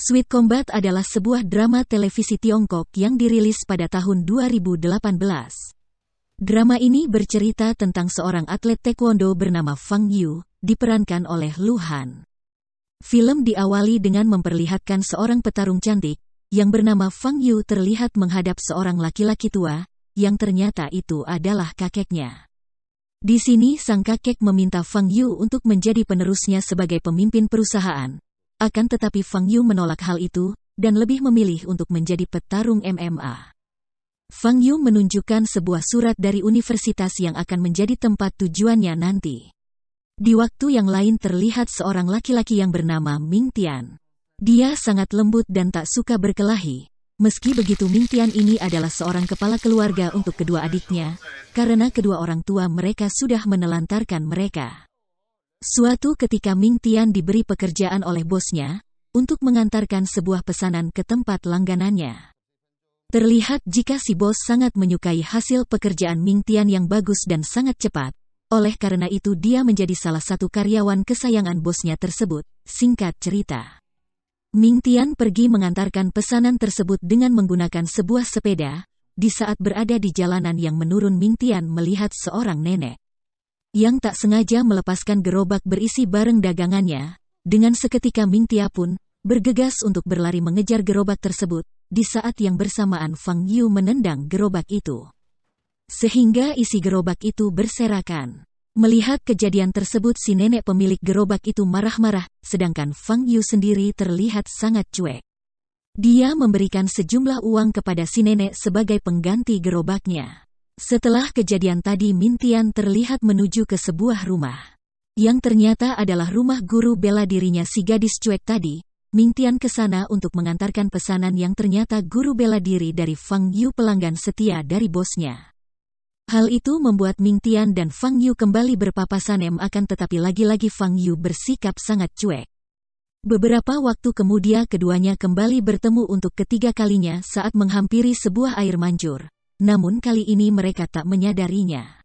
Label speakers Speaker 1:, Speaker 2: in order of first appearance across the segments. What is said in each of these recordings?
Speaker 1: Sweet Combat adalah sebuah drama televisi Tiongkok yang dirilis pada tahun 2018. Drama ini bercerita tentang seorang atlet taekwondo bernama Fang Yu, diperankan oleh Lu Han. Film diawali dengan memperlihatkan seorang petarung cantik, yang bernama Fang Yu terlihat menghadap seorang laki-laki tua, yang ternyata itu adalah kakeknya. Di sini sang kakek meminta Fang Yu untuk menjadi penerusnya sebagai pemimpin perusahaan. Akan tetapi Fang Yu menolak hal itu, dan lebih memilih untuk menjadi petarung MMA. Fang Yu menunjukkan sebuah surat dari universitas yang akan menjadi tempat tujuannya nanti. Di waktu yang lain terlihat seorang laki-laki yang bernama Ming Tian. Dia sangat lembut dan tak suka berkelahi. Meski begitu Ming Tian ini adalah seorang kepala keluarga untuk kedua adiknya, karena kedua orang tua mereka sudah menelantarkan mereka. Suatu ketika Ming Tian diberi pekerjaan oleh bosnya, untuk mengantarkan sebuah pesanan ke tempat langganannya. Terlihat jika si bos sangat menyukai hasil pekerjaan Ming Tian yang bagus dan sangat cepat, oleh karena itu dia menjadi salah satu karyawan kesayangan bosnya tersebut. Singkat cerita, Ming Tian pergi mengantarkan pesanan tersebut dengan menggunakan sebuah sepeda. Di saat berada di jalanan yang menurun Ming Tian melihat seorang nenek yang tak sengaja melepaskan gerobak berisi barang dagangannya. Dengan seketika Ming Tian pun bergegas untuk berlari mengejar gerobak tersebut, di saat yang bersamaan Fang Yu menendang gerobak itu. Sehingga isi gerobak itu berserakan. Melihat kejadian tersebut si nenek pemilik gerobak itu marah-marah, sedangkan Fang Yu sendiri terlihat sangat cuek. Dia memberikan sejumlah uang kepada si nenek sebagai pengganti gerobaknya. Setelah kejadian tadi Ming Tian terlihat menuju ke sebuah rumah. Yang ternyata adalah rumah guru bela dirinya si gadis cuek tadi. Ming Tian ke sana untuk mengantarkan pesanan yang ternyata guru bela diri dari Fang Yu pelanggan setia dari bosnya. Hal itu membuat Ming Tian dan Fang Yu kembali berpapasan akan tetapi lagi-lagi Fang Yu bersikap sangat cuek. Beberapa waktu kemudian keduanya kembali bertemu untuk ketiga kalinya saat menghampiri sebuah air mancur. Namun kali ini mereka tak menyadarinya.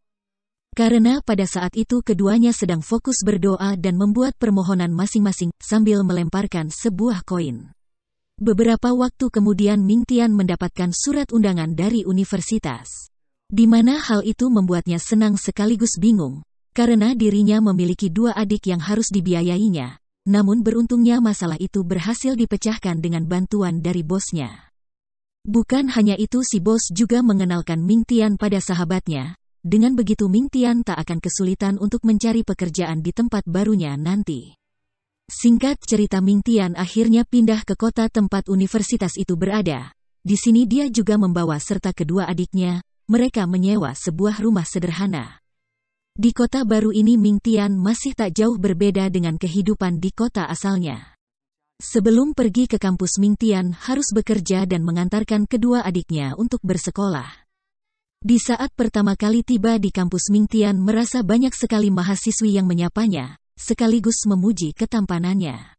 Speaker 1: Karena pada saat itu keduanya sedang fokus berdoa dan membuat permohonan masing-masing sambil melemparkan sebuah koin. Beberapa waktu kemudian Ming Tian mendapatkan surat undangan dari universitas. Di mana hal itu membuatnya senang sekaligus bingung, karena dirinya memiliki dua adik yang harus dibiayainya. Namun beruntungnya masalah itu berhasil dipecahkan dengan bantuan dari bosnya. Bukan hanya itu si bos juga mengenalkan Ming Tian pada sahabatnya. Dengan begitu Ming Tian tak akan kesulitan untuk mencari pekerjaan di tempat barunya nanti. Singkat cerita Ming Tian akhirnya pindah ke kota tempat universitas itu berada. Di sini dia juga membawa serta kedua adiknya. Mereka menyewa sebuah rumah sederhana. Di kota baru ini Ming Tian masih tak jauh berbeda dengan kehidupan di kota asalnya. Sebelum pergi ke kampus Ming Tian harus bekerja dan mengantarkan kedua adiknya untuk bersekolah. Di saat pertama kali tiba di kampus Ming Tian merasa banyak sekali mahasiswi yang menyapanya, sekaligus memuji ketampanannya.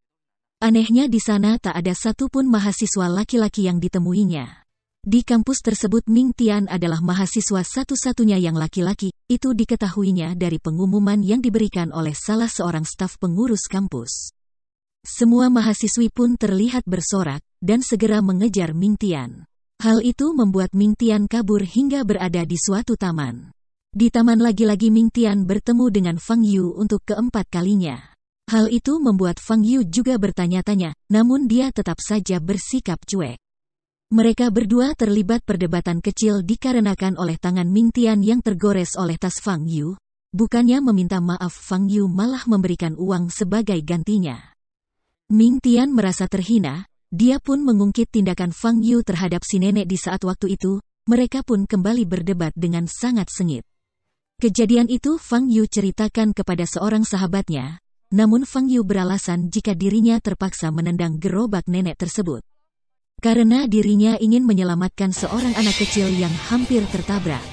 Speaker 1: Anehnya di sana tak ada satupun mahasiswa laki-laki yang ditemuinya. Di kampus tersebut Ming Tian adalah mahasiswa satu-satunya yang laki-laki, itu diketahuinya dari pengumuman yang diberikan oleh salah seorang staf pengurus kampus. Semua mahasiswi pun terlihat bersorak, dan segera mengejar Ming Tian. Hal itu membuat Ming Tian kabur hingga berada di suatu taman. Di taman lagi-lagi Ming Tian bertemu dengan Fang Yu untuk keempat kalinya. Hal itu membuat Fang Yu juga bertanya-tanya, namun dia tetap saja bersikap cuek. Mereka berdua terlibat perdebatan kecil dikarenakan oleh tangan Ming Tian yang tergores oleh tas Fang Yu. Bukannya meminta maaf Fang Yu malah memberikan uang sebagai gantinya. Ming Tian merasa terhina, dia pun mengungkit tindakan Fang Yu terhadap si nenek di saat waktu itu, mereka pun kembali berdebat dengan sangat sengit. Kejadian itu Fang Yu ceritakan kepada seorang sahabatnya, namun Fang Yu beralasan jika dirinya terpaksa menendang gerobak nenek tersebut. Karena dirinya ingin menyelamatkan seorang anak kecil yang hampir tertabrak.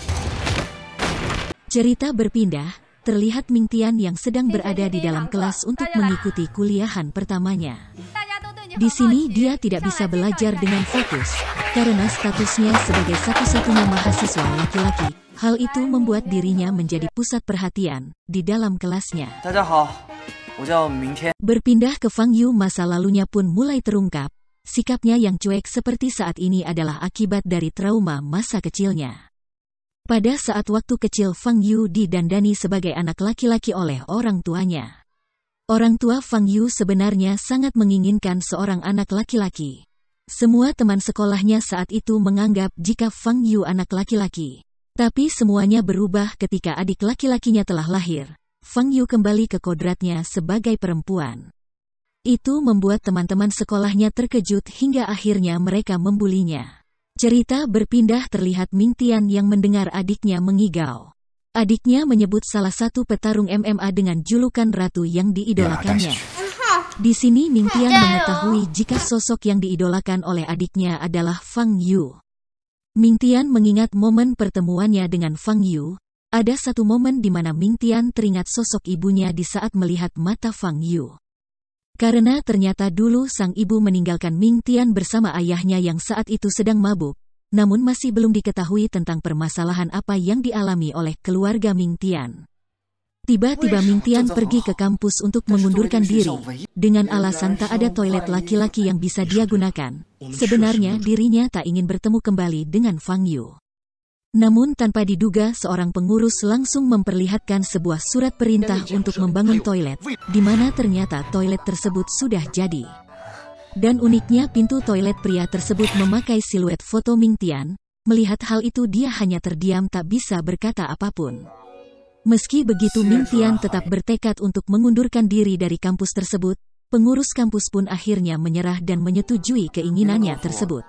Speaker 1: Cerita berpindah. Terlihat Ming Tian yang sedang berada di dalam kelas untuk mengikuti kuliahan pertamanya. Di sini dia tidak bisa belajar dengan fokus, karena statusnya sebagai satu-satunya mahasiswa laki-laki. Hal itu membuat dirinya menjadi pusat perhatian di dalam kelasnya. Berpindah ke Fang Yu masa lalunya pun mulai terungkap. sikapnya yang cuek seperti saat ini adalah akibat dari trauma masa kecilnya. Pada saat waktu kecil Fang Yu didandani sebagai anak laki-laki oleh orang tuanya. Orang tua Fang Yu sebenarnya sangat menginginkan seorang anak laki-laki. Semua teman sekolahnya saat itu menganggap jika Fang Yu anak laki-laki. Tapi semuanya berubah ketika adik laki-lakinya telah lahir. Fang Yu kembali ke kodratnya sebagai perempuan. Itu membuat teman-teman sekolahnya terkejut hingga akhirnya mereka membulinya. Cerita berpindah terlihat Ming Tian yang mendengar adiknya mengigau. Adiknya menyebut salah satu petarung MMA dengan julukan ratu yang diidolakannya. Di sini Ming Tian mengetahui jika sosok yang diidolakan oleh adiknya adalah Fang Yu. Ming Tian mengingat momen pertemuannya dengan Fang Yu. Ada satu momen di mana Ming Tian teringat sosok ibunya di saat melihat mata Fang Yu. Karena ternyata dulu sang ibu meninggalkan Ming Tian bersama ayahnya yang saat itu sedang mabuk, namun masih belum diketahui tentang permasalahan apa yang dialami oleh keluarga Ming Tian. Tiba-tiba Ming Tian pergi ke kampus untuk mengundurkan diri, dengan alasan tak ada toilet laki-laki yang bisa dia gunakan. Sebenarnya dirinya tak ingin bertemu kembali dengan Fang Yu. Namun tanpa diduga seorang pengurus langsung memperlihatkan sebuah surat perintah untuk membangun toilet, di mana ternyata toilet tersebut sudah jadi. Dan uniknya pintu toilet pria tersebut memakai siluet foto Ming Tian. Melihat hal itu dia hanya terdiam tak bisa berkata apapun. Meski begitu Ming Tian tetap bertekad untuk mengundurkan diri dari kampus tersebut, pengurus kampus pun akhirnya menyerah dan menyetujui keinginannya tersebut.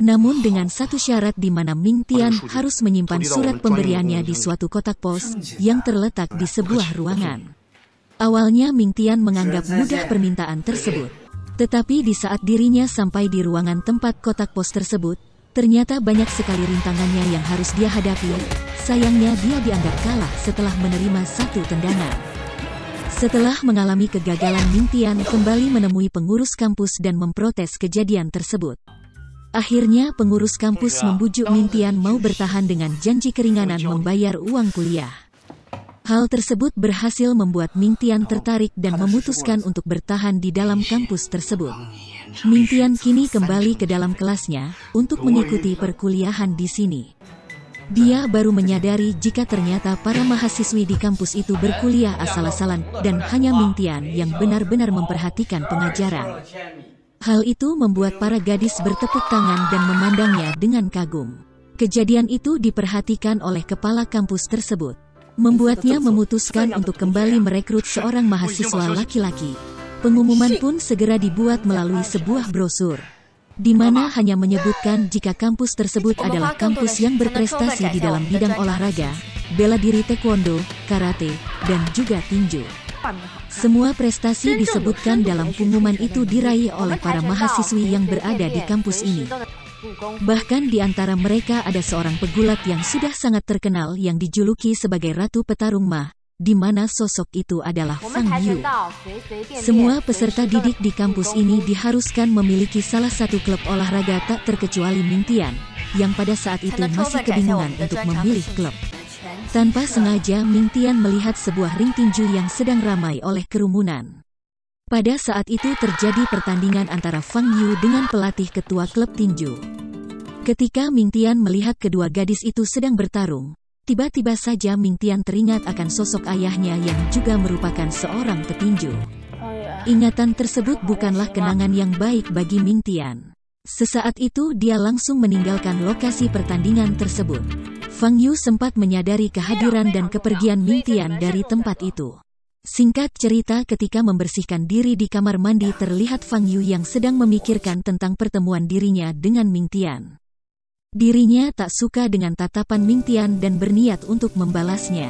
Speaker 1: Namun dengan satu syarat di mana Ming Tian harus menyimpan surat pemberiannya di suatu kotak pos yang terletak di sebuah ruangan. Awalnya Ming Tian menganggap mudah permintaan tersebut. Tetapi di saat dirinya sampai di ruangan tempat kotak pos tersebut, ternyata banyak sekali rintangannya yang harus dia hadapi. Sayangnya dia dianggap kalah setelah menerima satu tendangan. Setelah mengalami kegagalan, Ming Tian kembali menemui pengurus kampus dan memprotes kejadian tersebut. Akhirnya pengurus kampus membujuk Ming Tian mau bertahan dengan janji keringanan membayar uang kuliah. Hal tersebut berhasil membuat Ming Tian tertarik dan memutuskan untuk bertahan di dalam kampus tersebut. Ming Tian kini kembali ke dalam kelasnya untuk mengikuti perkuliahan di sini. Dia baru menyadari jika ternyata para mahasiswi di kampus itu berkuliah asal-asalan dan hanya Ming Tian yang benar-benar memperhatikan pengajaran. Hal itu membuat para gadis bertepuk tangan dan memandangnya dengan kagum. Kejadian itu diperhatikan oleh kepala kampus tersebut, membuatnya memutuskan untuk kembali merekrut seorang mahasiswa laki-laki. Pengumuman pun segera dibuat melalui sebuah brosur, di mana hanya menyebutkan jika kampus tersebut adalah kampus yang berprestasi di dalam bidang olahraga, bela diri taekwondo, karate, dan juga tinju. Semua prestasi disebutkan dalam pengumuman itu diraih oleh para mahasiswi yang berada di kampus ini. Bahkan di antara mereka ada seorang pegulat yang sudah sangat terkenal yang dijuluki sebagai Ratu Petarung Mah, di mana sosok itu adalah Fang Yu. Semua peserta didik di kampus ini diharuskan memiliki salah satu klub olahraga tak terkecuali Ming Tian, yang pada saat itu masih kebingungan untuk memilih klub. Tanpa sengaja Ming Tian melihat sebuah ring tinju yang sedang ramai oleh kerumunan. Pada saat itu terjadi pertandingan antara Fang Yu dengan pelatih ketua klub tinju. Ketika Ming Tian melihat kedua gadis itu sedang bertarung, tiba-tiba saja Ming Tian teringat akan sosok ayahnya yang juga merupakan seorang petinju. Ingatan tersebut bukanlah kenangan yang baik bagi Ming Tian. Sesaat itu dia langsung meninggalkan lokasi pertandingan tersebut. Fang Yu sempat menyadari kehadiran dan kepergian Ming Tian dari tempat itu. Singkat cerita, ketika membersihkan diri di kamar mandi terlihat Fang Yu yang sedang memikirkan tentang pertemuan dirinya dengan Ming Tian. Dirinya tak suka dengan tatapan Ming Tian dan berniat untuk membalasnya.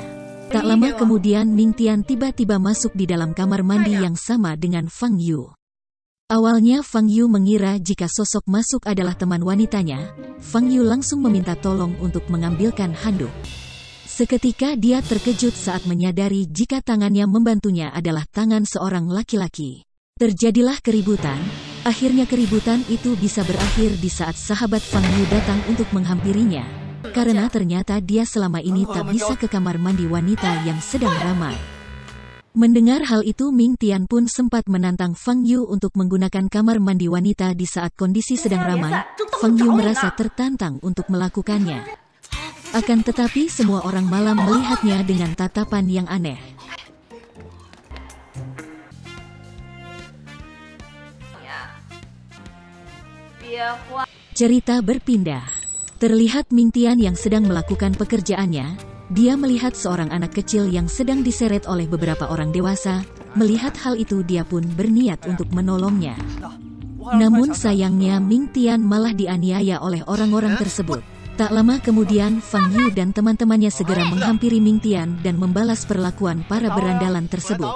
Speaker 1: Tak lama kemudian Ming Tian tiba-tiba masuk di dalam kamar mandi yang sama dengan Fang Yu. Awalnya Fang Yu mengira jika sosok masuk adalah teman wanitanya. Fang Yu langsung meminta tolong untuk mengambilkan handuk. Seketika dia terkejut saat menyadari jika tangannya membantunya adalah tangan seorang laki-laki. Terjadilah keributan. Akhirnya keributan itu bisa berakhir di saat sahabat Fang Yu datang untuk menghampirinya, karena ternyata dia selama ini tak bisa ke kamar mandi wanita yang sedang ramai. Mendengar hal itu, Ming Tian pun sempat menantang Fang Yu untuk menggunakan kamar mandi wanita di saat kondisi sedang ramai. Fang Yu merasa tertantang untuk melakukannya. Akan tetapi semua orang malam melihatnya dengan tatapan yang aneh. Cerita berpindah. Terlihat Ming Tian yang sedang melakukan pekerjaannya. Dia melihat seorang anak kecil yang sedang diseret oleh beberapa orang dewasa. Melihat hal itu, dia pun berniat untuk menolongnya. Namun sayangnya Ming Tian malah dianiaya oleh orang-orang tersebut. Tak lama kemudian, Fang Yu dan teman-temannya segera menghampiri Ming Tian dan membalas perlakuan para berandalan tersebut.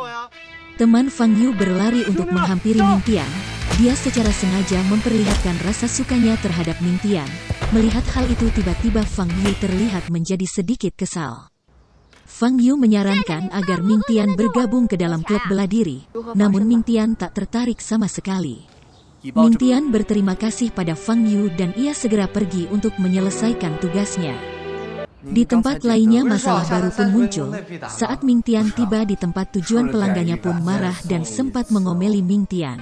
Speaker 1: Teman Fang Yu berlari untuk menghampiri Ming Tian. Dia secara sengaja memperlihatkan rasa sukanya terhadap Ming Tian. Melihat hal itu, tiba-tiba Fang Yu terlihat menjadi sedikit kesal. Fang Yu menyarankan agar Ming Tian bergabung ke dalam klub bela diri. Namun Ming Tian tak tertarik sama sekali. Ming Tian berterima kasih pada Fang Yu dan ia segera pergi untuk menyelesaikan tugasnya. Di tempat lainnya masalah baru pun muncul. Saat Ming Tian tiba di tempat tujuan, pelanggannya pun marah dan sempat mengomeli Ming Tian.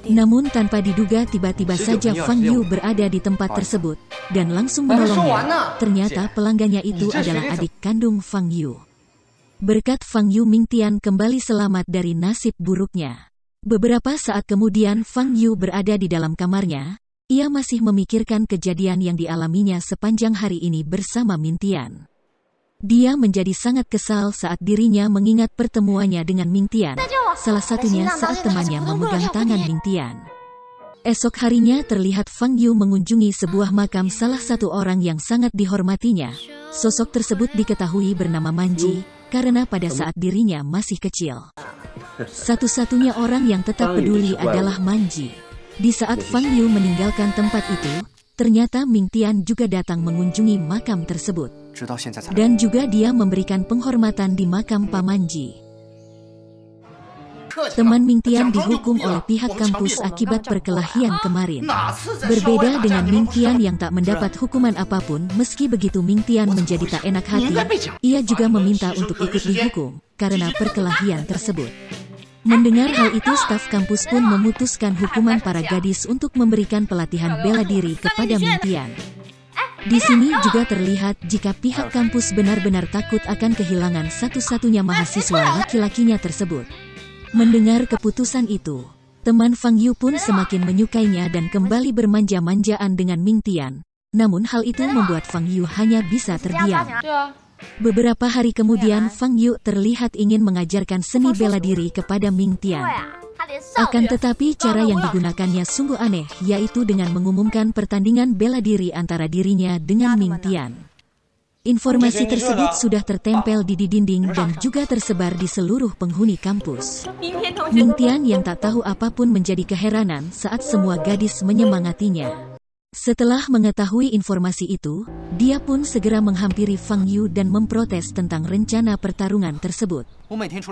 Speaker 1: Namun tanpa diduga, tiba-tiba saja Fang Yu berada di tempat tersebut dan langsung menolongnya. Ternyata pelanggannya itu adalah adik kandung Fang Yu. Berkat Fang Yu, Ming Tian kembali selamat dari nasib buruknya. Beberapa saat kemudian Fang Yu berada di dalam kamarnya. Ia masih memikirkan kejadian yang dialaminya sepanjang hari ini bersama Ming Tian. Dia menjadi sangat kesal saat dirinya mengingat pertemuannya dengan Ming Tian. Salah satunya saat temannya memegang tangan Ming Tian. Esok harinya terlihat Fang Yu mengunjungi sebuah makam salah satu orang yang sangat dihormatinya. Sosok tersebut diketahui bernama Manji, karena pada saat dirinya masih kecil, satu-satunya orang yang tetap peduli adalah Manji. Di saat Fang Yu meninggalkan tempat itu, ternyata Ming Tian juga datang mengunjungi makam tersebut. Dan juga dia memberikan penghormatan di makam Pamanji. Teman Ming Tian dihukum oleh pihak kampus akibat perkelahian kemarin. Berbeda dengan Ming Tian yang tak mendapat hukuman apapun, meski begitu Ming Tian menjadi tak enak hati. Ia juga meminta untuk ikut dihukum karena perkelahian tersebut. Mendengar hal itu, staf kampus pun memutuskan hukuman para gadis untuk memberikan pelatihan bela diri kepada Ming Tian. Di sini juga terlihat jika pihak kampus benar-benar takut akan kehilangan satu-satunya mahasiswa laki-lakinya tersebut. Mendengar keputusan itu, teman Fang Yu pun semakin menyukainya dan kembali bermanja-manjaan dengan Ming Tian. Namun hal itu membuat Fang Yu hanya bisa terdiam. Beberapa hari kemudian, Fang Yu terlihat ingin mengajarkan seni bela diri kepada Ming Tian. Akan tetapi cara yang digunakannya sungguh aneh, yaitu dengan mengumumkan pertandingan bela diri antara dirinya dengan Ming Tian. Informasi tersebut sudah tertempel di dinding dan juga tersebar di seluruh penghuni kampus. Ming Tian yang tak tahu apapun menjadi keheranan saat semua gadis menyemangatinya. Setelah mengetahui informasi itu, dia pun segera menghampiri Fang Yu dan memprotes tentang rencana pertarungan tersebut.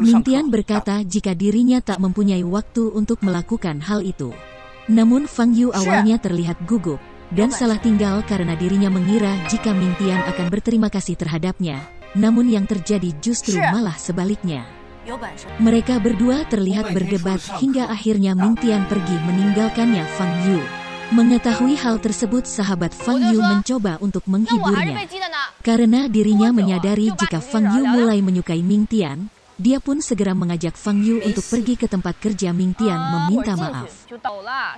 Speaker 1: Ming Tian berkata jika dirinya tak mempunyai waktu untuk melakukan hal itu. Namun Fang Yu awalnya terlihat gugup dan salah tinggal karena dirinya mengira jika Ming Tian akan berterima kasih terhadapnya. Namun yang terjadi justru malah sebaliknya. Mereka berdua terlihat berdebat hingga akhirnya Ming Tian pergi meninggalkannya Fang Yu. Mengetahui hal tersebut, sahabat Fang Yu mencoba untuk menghiburnya. Karena dirinya menyadari jika Fang Yu mulai menyukai Ming Tian, dia pun segera mengajak Fang Yu untuk pergi ke tempat kerja Ming Tian meminta maaf.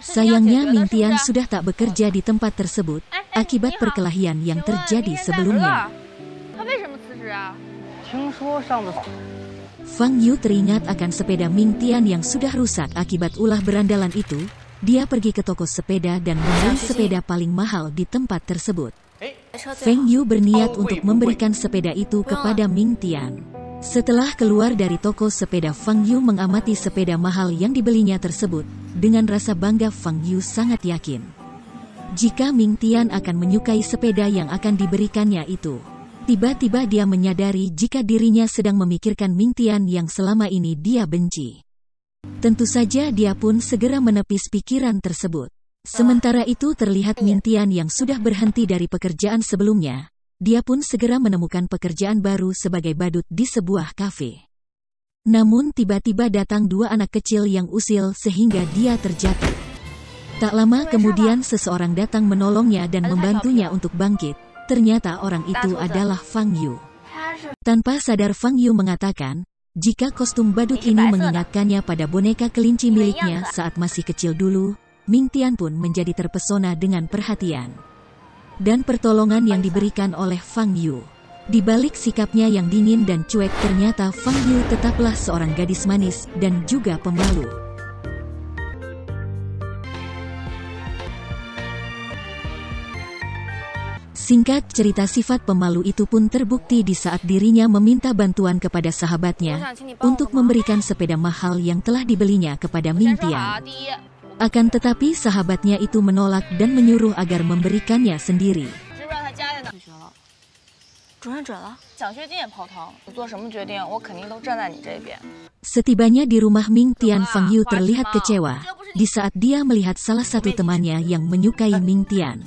Speaker 1: Sayangnya Ming Tian sudah tak bekerja di tempat tersebut akibat perkelahian yang terjadi sebelumnya. Fang Yu teringat akan sepeda Ming Tian yang sudah rusak akibat ulah berandalan itu. Dia pergi ke toko sepeda dan membeli sepeda paling mahal di tempat tersebut. Feng Yu berniat untuk memberikan sepeda itu kepada Ming Tian. Setelah keluar dari toko sepeda, Fang Yu mengamati sepeda mahal yang dibelinya tersebut. Dengan rasa bangga, Fang Yu sangat yakin jika Ming Tian akan menyukai sepeda yang akan diberikannya itu. Tiba-tiba dia menyadari jika dirinya sedang memikirkan Ming Tian yang selama ini dia benci. Tentu saja dia pun segera menepis pikiran tersebut. Sementara itu terlihat Ming Tian yang sudah berhenti dari pekerjaan sebelumnya. Dia pun segera menemukan pekerjaan baru sebagai badut di sebuah kafe. Namun tiba-tiba datang dua anak kecil yang usil sehingga dia terjatuh. Tak lama kemudian seseorang datang menolongnya dan membantunya untuk bangkit. Ternyata orang itu adalah Fang Yu. Tanpa sadar Fang Yu mengatakan, jika kostum badut ini mengingatkannya pada boneka kelinci miliknya saat masih kecil dulu, Ming Tian pun menjadi terpesona dengan perhatian dan pertolongan yang diberikan oleh Fang Yu. Di balik sikapnya yang dingin dan cuek, ternyata Fang Yu tetaplah seorang gadis manis dan juga pemalu. Singkat cerita, sifat pemalu itu pun terbukti di saat dirinya meminta bantuan kepada sahabatnya untuk memberikan sepeda mahal yang telah dibelinya kepada Ming Tian. Akan tetapi sahabatnya itu menolak dan menyuruh agar memberikannya sendiri. Setibanya di rumah Ming Tian, Fang Yu terlihat kecewa di saat dia melihat salah satu temannya yang menyukai Ming Tian.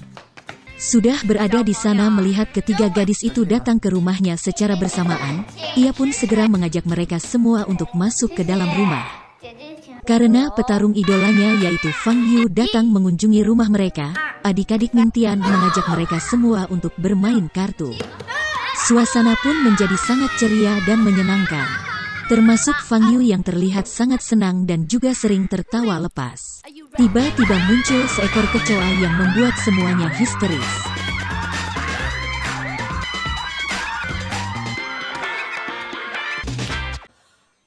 Speaker 1: Sudah berada di sana melihat ketiga gadis itu datang ke rumahnya secara bersamaan, ia pun segera mengajak mereka semua untuk masuk ke dalam rumah. Karena petarung idolanya yaitu Fang Yu datang mengunjungi rumah mereka, adik-adik Ming Tian mengajak mereka semua untuk bermain kartu. Suasana pun menjadi sangat ceria dan menyenangkan. Termasuk Fang Yu yang terlihat sangat senang dan juga sering tertawa lepas. Tiba-tiba muncul seekor kecoa yang membuat semuanya histeris.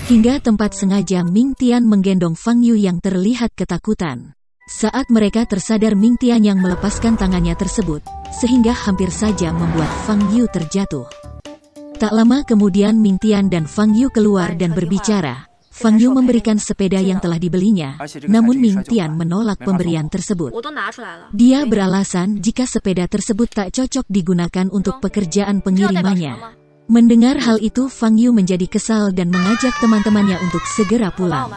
Speaker 1: Hingga tempat sengaja Ming Tian menggendong Fang Yu yang terlihat ketakutan. Saat mereka tersadar Ming Tian yang melepaskan tangannya tersebut, sehingga hampir saja membuat Fang Yu terjatuh. Tak lama kemudian Ming Tian dan Fang Yu keluar dan berbicara. Fang Yu memberikan sepeda yang telah dibelinya, namun Ming Tian menolak pemberian tersebut. Dia beralasan jika sepeda tersebut tak cocok digunakan untuk pekerjaan pengirimannya. Mendengar hal itu, Fang Yu menjadi kesal dan mengajak teman-temannya untuk segera pulang.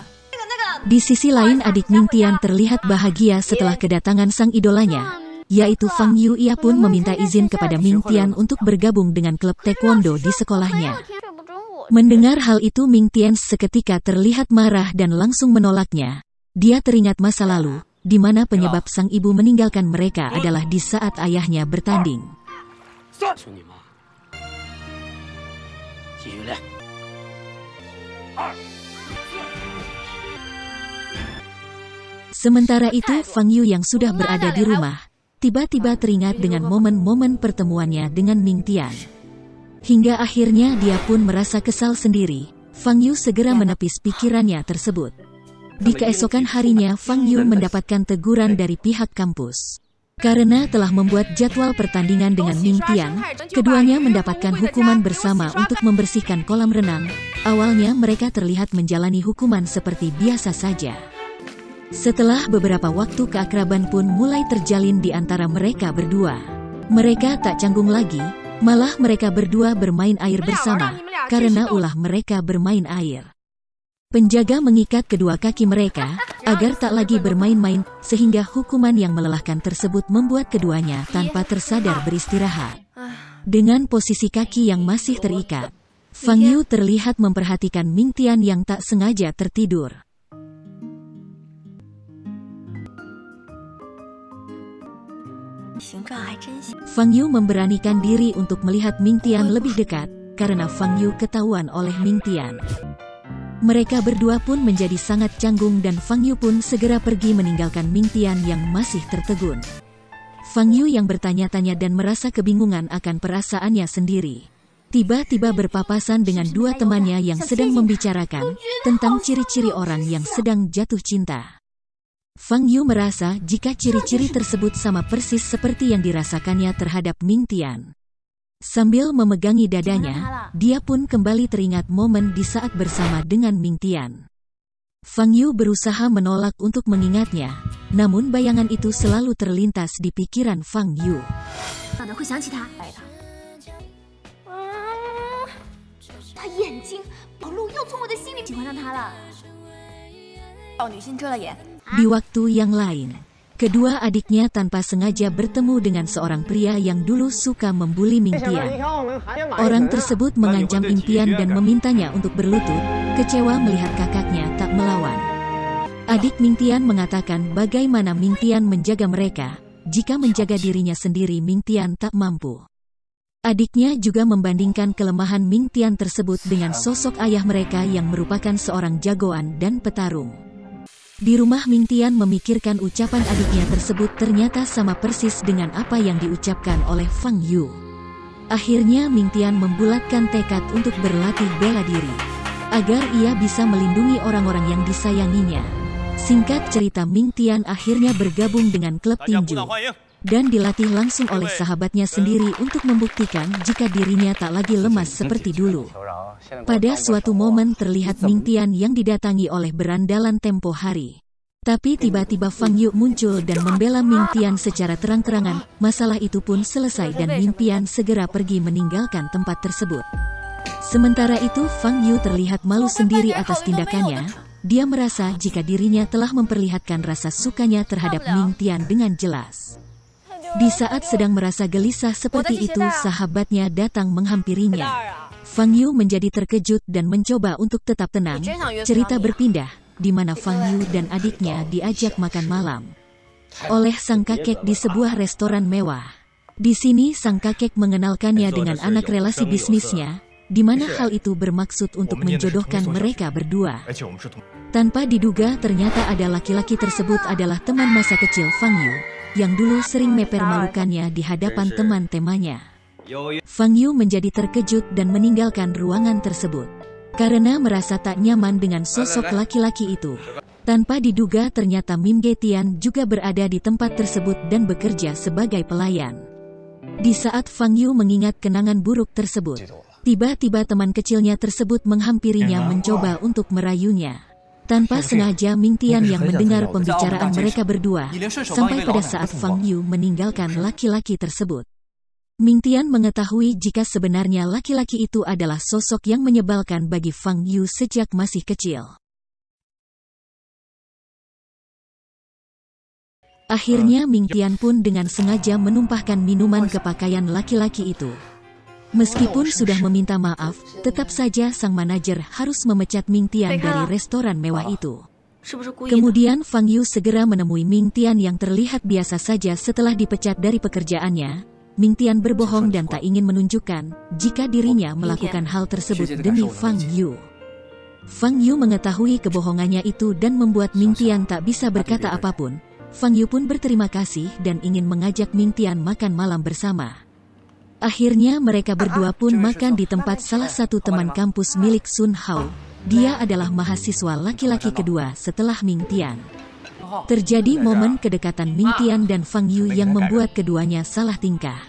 Speaker 1: Di sisi lain, adik Ming Tian terlihat bahagia setelah kedatangan sang idolanya, yaitu Fang Yu. Ia pun meminta izin kepada Ming Tian untuk bergabung dengan klub taekwondo di sekolahnya. Mendengar hal itu, Ming Tian seketika terlihat marah dan langsung menolaknya. Dia teringat masa lalu, di mana penyebab sang ibu meninggalkan mereka adalah di saat ayahnya bertanding. Sementara itu, Fang Yu yang sudah berada di rumah, tiba-tiba teringat dengan momen-momen pertemuannya dengan Ming Tian. Hingga akhirnya dia pun merasa kesal sendiri. Fang Yu segera menepis pikirannya tersebut. Di keesokan harinya, Fang Yu mendapatkan teguran dari pihak kampus. Karena telah membuat jadwal pertandingan dengan Ming Tian, keduanya mendapatkan hukuman bersama untuk membersihkan kolam renang. Awalnya mereka terlihat menjalani hukuman seperti biasa saja. Setelah beberapa waktu, keakraban pun mulai terjalin di antara mereka berdua. Mereka tak canggung lagi, malah mereka berdua bermain air bersama, karena ulah mereka bermain air. Penjaga mengikat kedua kaki mereka, agar tak lagi bermain-main, sehingga hukuman yang melelahkan tersebut membuat keduanya tanpa tersadar beristirahat. Dengan posisi kaki yang masih terikat, Fang Yu terlihat memperhatikan Ming Tian yang tak sengaja tertidur. Fang Yu memberanikan diri untuk melihat Ming Tian lebih dekat, karena Fang Yu ketahuan oleh Ming Tian. Mereka berdua pun menjadi sangat canggung dan Fang Yu pun segera pergi meninggalkan Ming Tian yang masih tertegun. Fang Yu yang bertanya-tanya dan merasa kebingungan akan perasaannya sendiri, tiba-tiba berpapasan dengan dua temannya yang sedang membicarakan tentang ciri-ciri orang yang sedang jatuh cinta. Fang Yu merasa jika ciri-ciri tersebut sama persis seperti yang dirasakannya terhadap Ming Tian. Sambil memegangi dadanya, dia pun kembali teringat momen di saat bersama dengan Ming Tian. Fang Yu berusaha menolak untuk mengingatnya, namun bayangan itu selalu terlintas di pikiran Fang Yu. Di waktu yang lain, Kedua adiknya tanpa sengaja bertemu dengan seorang pria yang dulu suka membuli Mingtian. Orang tersebut mengancam Impian dan memintanya untuk berlutut, kecewa melihat kakaknya tak melawan. Adik Mingtian mengatakan bagaimana Mingtian menjaga mereka, jika menjaga dirinya sendiri Mingtian tak mampu. Adiknya juga membandingkan kelemahan Mingtian tersebut dengan sosok ayah mereka yang merupakan seorang jagoan dan petarung. Di rumah Mingtian memikirkan ucapan adiknya tersebut ternyata sama persis dengan apa yang diucapkan oleh Fang Yu. Akhirnya Mingtian membulatkan tekad untuk berlatih bela diri, agar ia bisa melindungi orang-orang yang disayanginya. Singkat cerita Mingtian akhirnya bergabung dengan klub tinju, dan dilatih langsung oleh sahabatnya sendiri untuk membuktikan jika dirinya tak lagi lemas seperti dulu. Pada suatu momen terlihat Mingtian yang didatangi oleh berandalan tempo hari. Tapi tiba-tiba Fang Yu muncul dan membela Mingtian secara terang-terangan. Masalah itu pun selesai dan Mingtian segera pergi meninggalkan tempat tersebut. Sementara itu Fang Yu terlihat malu sendiri atas tindakannya. Dia merasa jika dirinya telah memperlihatkan rasa sukanya terhadap Mingtian dengan jelas. Di saat sedang merasa gelisah seperti itu, sahabatnya datang menghampirinya. Fang Yu menjadi terkejut dan mencoba untuk tetap tenang. Cerita berpindah, di mana Fang Yu dan adiknya diajak makan malam oleh sang kakek di sebuah restoran mewah. Di sini sang kakek mengenalkannya dengan anak relasi bisnisnya, di mana hal itu bermaksud untuk menjodohkan mereka berdua. Tanpa diduga ternyata ada laki-laki tersebut adalah teman masa kecil Fang Yu, yang dulu sering mempermalukannya di hadapan teman-temannya. Fang Yu menjadi terkejut dan meninggalkan ruangan tersebut, karena merasa tak nyaman dengan sosok laki-laki itu. Tanpa diduga ternyata Mim Getian juga berada di tempat tersebut dan bekerja sebagai pelayan. Di saat Fang Yu mengingat kenangan buruk tersebut, tiba-tiba teman kecilnya tersebut menghampirinya mencoba untuk merayunya. Tanpa sengaja Mingtian yang mendengar pembicaraan mereka berdua, sampai pada saat Fang Yu meninggalkan laki-laki tersebut. Mingtian mengetahui jika sebenarnya laki-laki itu adalah sosok yang menyebalkan bagi Fang Yu sejak masih kecil. Akhirnya Mingtian pun dengan sengaja menumpahkan minuman ke pakaian laki-laki itu. Meskipun sudah meminta maaf, tetap saja sang manajer harus memecat Mingtian dari restoran mewah itu. Kemudian Fang Yu segera menemui Mingtian yang terlihat biasa saja setelah dipecat dari pekerjaannya. Mingtian berbohong dan tak ingin menunjukkan jika dirinya melakukan hal tersebut demi Fang Yu. Fang Yu mengetahui kebohongannya itu dan membuat Mingtian tak bisa berkata apapun. Fang Yu pun berterima kasih dan ingin mengajak Mingtian makan malam bersama. Akhirnya mereka berdua pun makan di tempat salah satu teman kampus milik Sun Hao. Dia adalah mahasiswa laki-laki kedua setelah Mingtian. Terjadi momen kedekatan Mingtian dan Fang Yu yang membuat keduanya salah tingkah.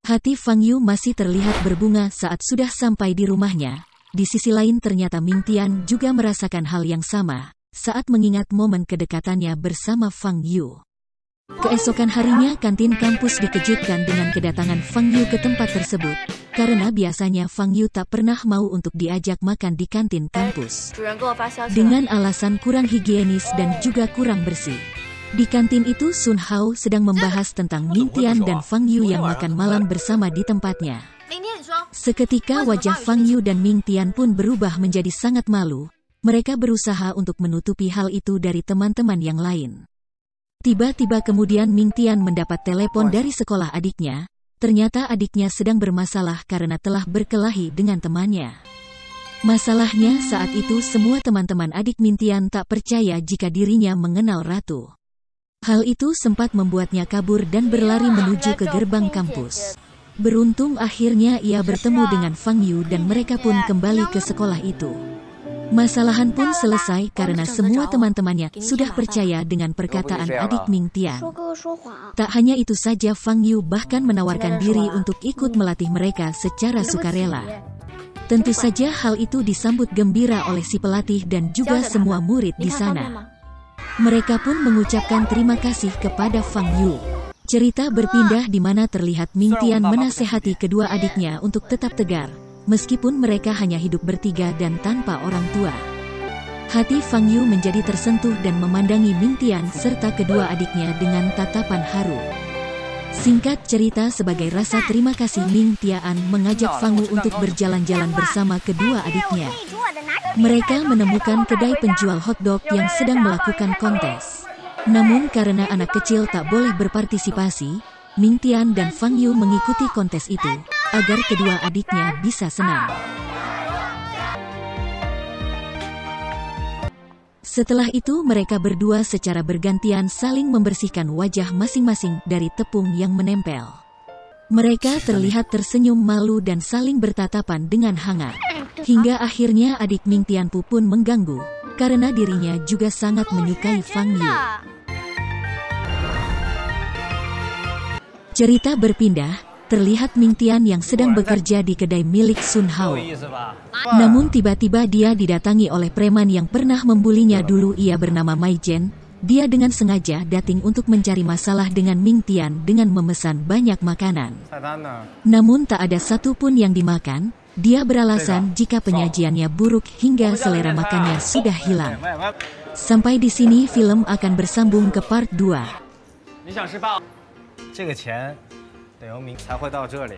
Speaker 1: Hati Fang Yu masih terlihat berbunga saat sudah sampai di rumahnya. Di sisi lain ternyata Mingtian juga merasakan hal yang sama saat mengingat momen kedekatannya bersama Fang Yu. Keesokan harinya kantin kampus dikejutkan dengan kedatangan Fang Yu ke tempat tersebut, karena biasanya Fang Yu tak pernah mau untuk diajak makan di kantin kampus, dengan alasan kurang higienis dan juga kurang bersih. Di kantin itu Sun Hao sedang membahas tentang Mingtian dan Fang Yu yang makan malam bersama di tempatnya. Seketika wajah Fang Yu dan Mingtian pun berubah menjadi sangat malu. Mereka berusaha untuk menutupi hal itu dari teman-teman yang lain. Tiba-tiba kemudian Mingtian mendapat telepon dari sekolah adiknya. Ternyata adiknya sedang bermasalah karena telah berkelahi dengan temannya. Masalahnya saat itu semua teman-teman adik Mingtian tak percaya jika dirinya mengenal Ratu. Hal itu sempat membuatnya kabur dan berlari menuju ke gerbang kampus. Beruntung akhirnya ia bertemu dengan Fang Yu dan mereka pun kembali ke sekolah itu. Masalahan pun selesai karena semua teman-temannya sudah percaya dengan perkataan adik Mingtian. Tak hanya itu saja, Fang Yu bahkan menawarkan diri untuk ikut melatih mereka secara sukarela. Tentu saja hal itu disambut gembira oleh si pelatih dan juga semua murid di sana. Mereka pun mengucapkan terima kasih kepada Fang Yu. Cerita berpindah di mana terlihat Mingtian menasehati kedua adiknya untuk tetap tegar, meskipun mereka hanya hidup bertiga dan tanpa orang tua. Hati Fang Yu menjadi tersentuh dan memandangi Ming Tian serta kedua adiknya dengan tatapan haru. Singkat cerita, sebagai rasa terima kasih, Ming Tian mengajak Fang Yu untuk berjalan-jalan bersama kedua adiknya. Mereka menemukan kedai penjual hotdog yang sedang melakukan kontes. Namun karena anak kecil tak boleh berpartisipasi, Ming Tian dan Fang Yu mengikuti kontes itu, agar kedua adiknya bisa senang. Setelah itu mereka berdua secara bergantian saling membersihkan wajah masing-masing dari tepung yang menempel. Mereka terlihat tersenyum malu dan saling bertatapan dengan hangat. Hingga akhirnya adik Ming Tianpu pun mengganggu, karena dirinya juga sangat menyukai Fang Yu. Cerita berpindah. Terlihat Ming Tian yang sedang bekerja di kedai milik Sun Hao. Namun tiba-tiba dia didatangi oleh preman yang pernah membulinya dulu. Ia bernama Mai Jen. Dia dengan sengaja datang untuk mencari masalah dengan Ming Tian dengan memesan banyak makanan. Namun tak ada satupun yang dimakan. Dia beralasan jika penyajiannya buruk hingga selera makannya sudah hilang. Sampai di sini film akan bersambung ke part 2.
Speaker 2: 得由明才会到这里。